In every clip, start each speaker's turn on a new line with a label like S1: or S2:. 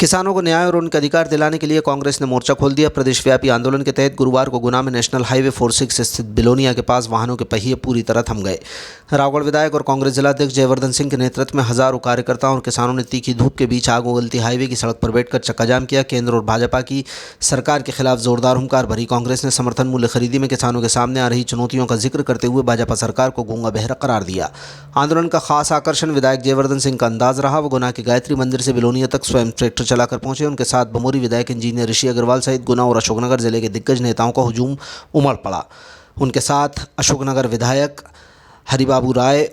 S1: किसानों को न्याय और उनके अधिकार दिलाने के लिए कांग्रेस ने मोर्चा खोल दिया। प्रदेशव्यापी आंदोलन के तहत गुरुवार को गुना में नेशनल हाईवे 46 स्थित बिलोनिया के पास वाहनों के पहिए पूरी तरह थम गए। रावगढ़ विधायक और कांग्रेस जिलाध्यक्ष जयवर्धन सिंह के नेतृत्व में हजारों कार्यकर्ताओं और किसानों ने तीखी धूप के बीच आग उगलती हाईवे की सड़क पर बैठकर चक्काजाम किया। केंद्र और भाजपा की सरकार के खिलाफ जोरदार हुंकार भरी कांग्रेस ने समर्थन मूल्य खरीदी में किसानों के सामने आ रही चुनौतियों का जिक्र करते हुए भाजपा सरकार को गूंगा बहरा करार दिया। आंदोलन का खास आकर्षण विधायक जयवर्धन सिंह का अंदाज रहा। वो गुना के गायत्री मंदिर से बिलोनिया तक स्वयं ट्रैक्टर चलाकर पहुंचे। उनके साथ बमोरी विधायक इंजीनियर ऋषि अग्रवाल सहित गुना और अशोकनगर जिले के दिग्गज नेताओं का हुजूम उमड़ पड़ा। उनके साथ अशोकनगर विधायक हरिबाबू राय,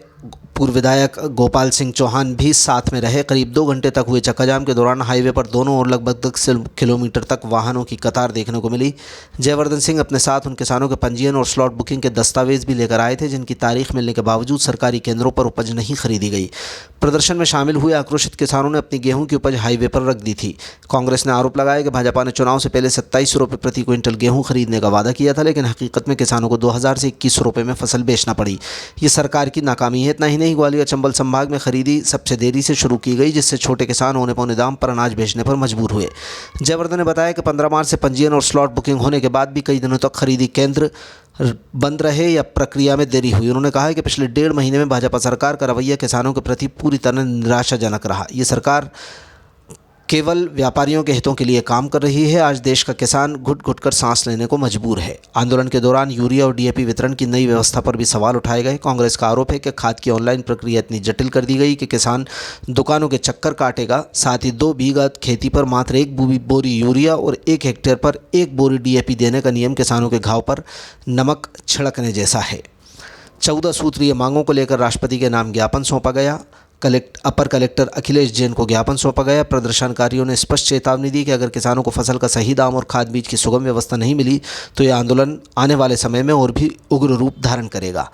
S1: पूर्व विधायक गोपाल सिंह चौहान भी साथ में रहे। करीब 2 घंटे तक हुए चक्काजाम के दौरान हाईवे पर दोनों ओर लगभग 10 किलोमीटर तक वाहनों की कतार देखने को मिली। जयवर्धन सिंह अपने साथ उन किसानों के पंजीयन और स्लॉट बुकिंग के दस्तावेज भी लेकर आए थे, जिनकी तारीख मिलने के बावजूद सरकारी केंद्रों पर उपज नहीं खरीदी गई। प्रदर्शन में शामिल हुए आक्रोशित किसानों ने अपनी गेहूं की उपज हाईवे पर रख दी थी। कांग्रेस ने आरोप लगाया कि भाजपा ने चुनाव से पहले 27 रुपये प्रति क्विंटल गेहूं खरीदने का वादा किया था, लेकिन हकीकत में किसानों को 2000 से 21 रुपये में फसल बेचना पड़ी। ये सरकार की नाकामी है। इतना ही नहीं, ग्वालियर चंबल संभाग में खरीदी सबसे देरी से शुरू की गई, जिससे छोटे किसान होने पौने दाम पर अनाज बेचने पर मजबूर हुए। जयवर्धन ने बताया कि 15 मार्च से पंजीयन और स्लॉट बुकिंग होने के बाद भी कई दिनों तक खरीदी केंद्र बंद रहे या प्रक्रिया में देरी हुई। उन्होंने कहा है कि पिछले 1.5 महीने में भाजपा सरकार का रवैया किसानों के प्रति पूरी तरह निराशाजनक रहा। ये सरकार केवल व्यापारियों के हितों के लिए काम कर रही है। आज देश का किसान घुट घुट कर सांस लेने को मजबूर है। आंदोलन के दौरान यूरिया और डीएपी वितरण की नई व्यवस्था पर भी सवाल उठाए गए। कांग्रेस का आरोप है कि खाद की ऑनलाइन प्रक्रिया इतनी जटिल कर दी गई कि किसान दुकानों के चक्कर काटेगा। साथ ही 2 बीघा खेती पर मात्र 1 बोरी यूरिया और 1 हेक्टेयर पर 1 बोरी डीएपी देने का नियम किसानों के घाव पर नमक छिड़कने जैसा है। 14 सूत्रीय मांगों को लेकर राष्ट्रपति के नाम ज्ञापन सौंपा गया। अपर कलेक्टर अखिलेश जैन को ज्ञापन सौंपा गया। प्रदर्शनकारियों ने स्पष्ट चेतावनी दी कि अगर किसानों को फसल का सही दाम और खाद बीज की सुगम व्यवस्था नहीं मिली तो यह आंदोलन आने वाले समय में और भी उग्र रूप धारण करेगा।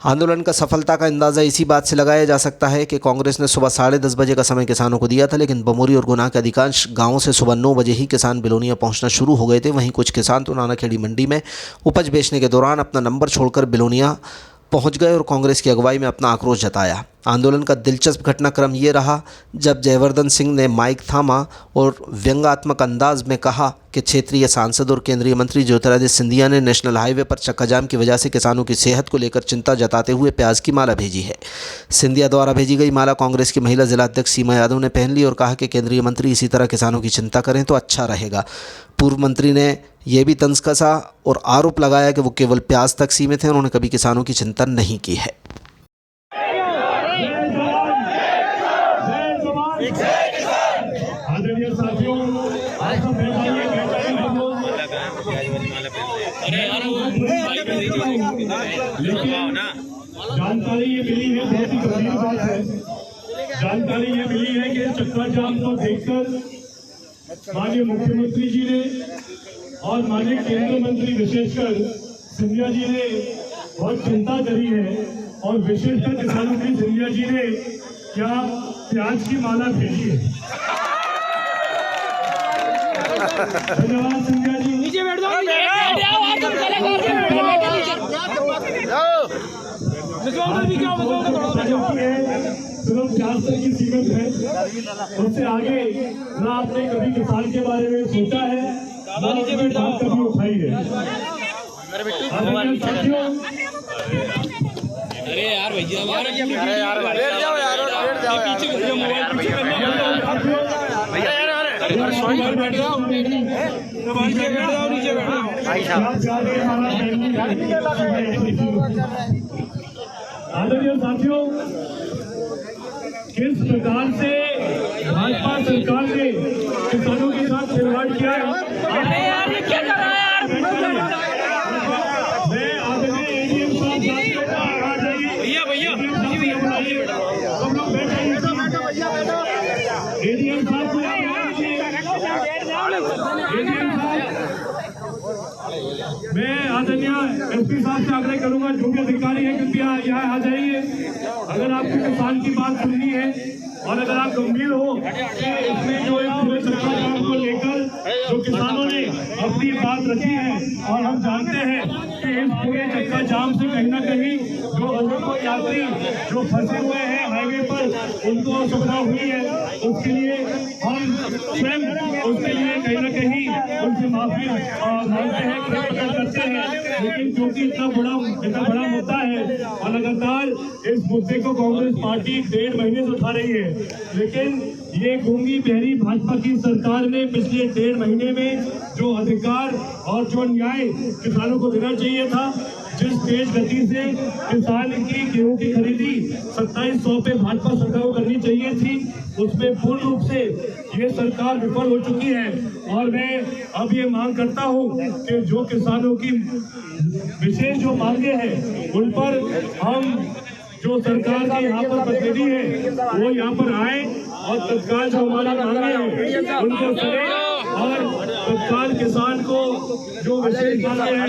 S1: आंदोलन का सफलता का अंदाज़ा इसी बात से लगाया जा सकता है कि कांग्रेस ने सुबह 10:30 बजे का समय किसानों को दिया था, लेकिन बमोरी और गुना के अधिकांश गांवों से सुबह 9 बजे ही किसान बिलोनिया पहुंचना शुरू हो गए थे। वहीं कुछ किसान तो नानाखेड़ी मंडी में उपज बेचने के दौरान अपना नंबर छोड़कर बिलोनिया पहुंच गए और कांग्रेस की अगुवाई में अपना आक्रोश जताया। आंदोलन का दिलचस्प घटनाक्रम ये रहा जब जयवर्धन सिंह ने माइक थामा और व्यंग्यात्मक अंदाज में कहा कि क्षेत्रीय सांसद और केंद्रीय मंत्री ज्योतिरादित्य सिंधिया ने नेशनल हाईवे पर चक्काजाम की वजह से किसानों की सेहत को लेकर चिंता जताते हुए प्याज की माला भेजी है। सिंधिया द्वारा भेजी गई माला कांग्रेस की महिला जिलाध्यक्ष सीमा यादव ने पहन ली और कहा कि केंद्रीय मंत्री इसी तरह किसानों की चिंता करें तो अच्छा रहेगा। पूर्व मंत्री ने यह भी तंज कसा और आरोप लगाया कि वो केवल प्याज तक सीमित हैं। उन्होंने कभी किसानों की चिंता नहीं की है।
S2: जानकारी ये मिली है, बहुत ही गंभीर बात है। जानकारी ये मिली है कि चक्काजाम को देखकर माननीय मुख्यमंत्री जी ने और माननीय केंद्रीय मंत्री विशेषकर सिंधिया जी ने बहुत चिंता करी है और विशेषकर किसानों की सिंधिया जी ने क्या प्याज की माला भेजी है। धन्यवाद सिंधिया जी। नीचे बैठ जाओ, सिर्फ 4 तक की सीमित है, उससे आगे ना आपने कभी किसान के बारे में सोचा है, ना कभी उठाई है।
S3: अरे यार भैया, अरे यार बैठ जाओ यार, बैठ जाओ यार, पीछे बैठ जाओ, बैठ जाओ, नीचे बैठ जाओ भाई साहब।
S2: आदरणीय साथियों, किस प्रकार से भाजपा सरकार ने किसानों के साथ खिलवाड़ किया है। क्या कर रहा है मैं आदरणीय एडीएम साहब आ जाइए। भैया सब लोग बैठ जाइए। एडीएम साहब को मैं आदरणीय एसपी साहब से आग्रह करूंगा, जो भी अधिकारी है कृपया यहाँ आ जाइए। अगर आपको किसान की बात सुननी है और अगर आप गंभीर हो कि इसमें जो पूरे चक्काजाम को लेकर जो किसानों ने अपनी बात रखी है और हम जानते हैं कि इस पूरे चक्काजाम से कहीं ना कहीं जो यात्री जो फंसे हुए हैं हाईवे पर उनको असुविधा हुई है, उसके लिए हम स्वयं उसके लिए कहीं न कहीं उनसे माफी मांगते हैं, प्रकट करते हैं। लेकिन क्योंकि इतना बड़ा मुद्दा है और लगातार इस मुद्दे को कांग्रेस पार्टी 1.5 महीने से उठा रही है, लेकिन ये गूंगी बहरी भाजपा की सरकार ने पिछले 1.5 महीने में जो अधिकार और जो न्याय किसानों को देना चाहिए था, जिस तेज गति से किसान की गेहूं की खरीदी 2700 पे भाजपा सरकार को करनी चाहिए थी, उसमें पूर्ण रूप से ये सरकार विफल हो चुकी है। और मैं अब ये मांग करता हूं कि जो किसानों की विशेष जो मांगे हैं उन पर हम जो सरकार के यहाँ पर प्रतिनिधि है वो यहाँ पर आए और तत्काल जो हमारी मांगे हैं उनको सुने और तत्काल किसान को जो विशेष मांगे हैं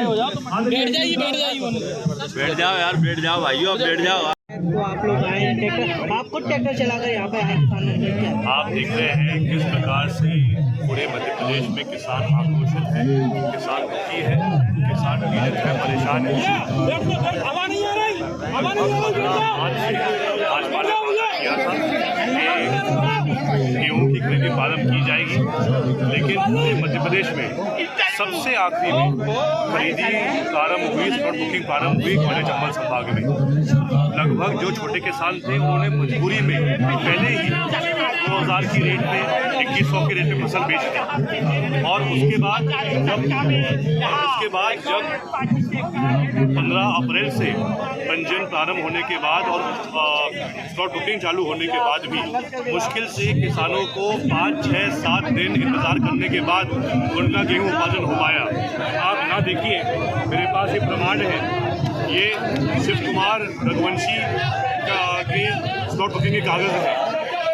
S3: बैठ जाओ यार, बैठ जाओ भाइयों, अब बैठ जाओ।
S4: तो आप लोग आए हैं ट्रैक्टर, आप खुद ट्रैक्टर चलाकर यहाँ पे आए किसान।
S5: आप देख रहे हैं किस प्रकार से पूरे मध्य प्रदेश में किसान आक्रोशित है, किसान दुखी है, किसान पीड़ित है, परेशान है। भाजपा ने किया था गेहूं की खरीदी प्रारंभ की जाएगी, लेकिन पूरे मध्य प्रदेश में सबसे आखिरी में खरीदी प्रारंभ हुई, स्पॉट बुकिंग प्रारंभ हुई ग्वालियर चंबल संभाग में। लगभग जो छोटे किसान थे उन्होंने मजबूरी में पहले ही 2000 की रेट में 2100 की रेट में फसल बेच दी। और उसके बाद जब 15 अप्रैल से पंजीयन प्रारंभ होने के बाद और स्लॉट बुकिंग चालू होने के बाद भी मुश्किल से किसानों को 5, 6, 7 दिन इंतजार करने के बाद उनका गेहूं उत्पादन हो पाया। आप यहाँ देखिए, मेरे पास ये प्रमाण है, ये शिव कुमार रघुवंशी के स्लॉट बुकिंग के कागज़ हैं।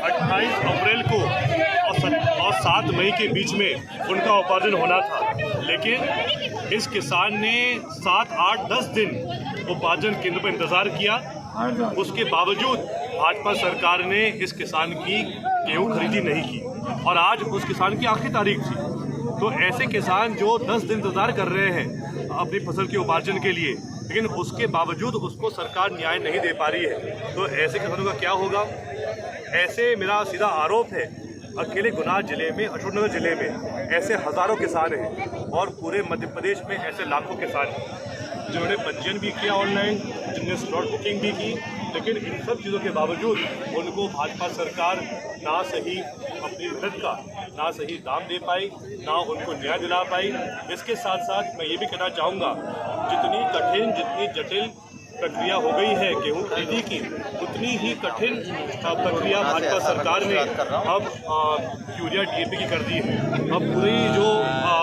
S5: 28 अप्रैल को और 7 मई के बीच में उनका उत्पादन होना था, लेकिन इस किसान ने 7, 8, 10 दिन उत्पादन केंद्र पर इंतज़ार किया। उसके बावजूद भाजपा सरकार ने इस किसान की गेहूं खरीदी नहीं की और आज उस किसान की आखिरी तारीख थी। तो ऐसे किसान जो 10 दिन इंतज़ार कर रहे हैं अपनी फसल के उपार्जन के लिए, लेकिन उसके बावजूद उसको सरकार न्याय नहीं दे पा रही है, तो ऐसे किसानों का क्या होगा? ऐसे मेरा सीधा आरोप है, अकेले गुनाह जिले में, अशोकनगर जिले में ऐसे हज़ारों किसान हैं और पूरे मध्य प्रदेश में ऐसे लाखों किसान हैं जिन्होंने पंजीयन भी किया ऑनलाइन, जिन्होंने स्लॉट बुकिंग भी की, लेकिन इन सब चीज़ों के बावजूद उनको भाजपा सरकार ना सही अपनी मेहनत का ना सही दाम दे पाई, ना उनको न्याय दिला पाई। इसके साथ साथ मैं ये भी कहना चाहूँगा, जितनी कठिन, जितनी जटिल प्रक्रिया हो गई है गेहूं खरीदी की, उतनी ही कठिन प्रक्रिया भाजपा सरकार ने अब यूरिया DAP की कर दी है। अब पूरी जो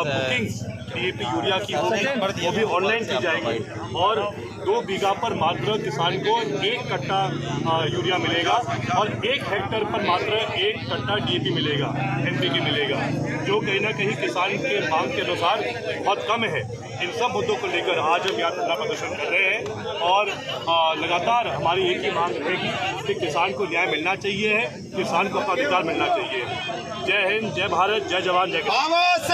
S5: बुकिंग DAP यूरिया की होगी वो भी ऑनलाइन की जाएगी और 2 बीघा पर मात्र किसान को 1 कट्टा यूरिया मिलेगा और 1 हेक्टेयर पर मात्र 1 कट्टा DAP मिलेगा, NPK मिलेगा, जो कहीं ना कहीं किसान के मांग के अनुसार बहुत कम है। इन सब मुद्दों को लेकर आज हम यहाँ धरना प्रदर्शन कर रहे हैं और लगातार हमारी एक ही मांग रहेगी कि किसान को न्याय मिलना चाहिए है, किसान को अपना अधिकार मिलना चाहिए। जय हिंद, जय भारत, जय जवान, जय किसान।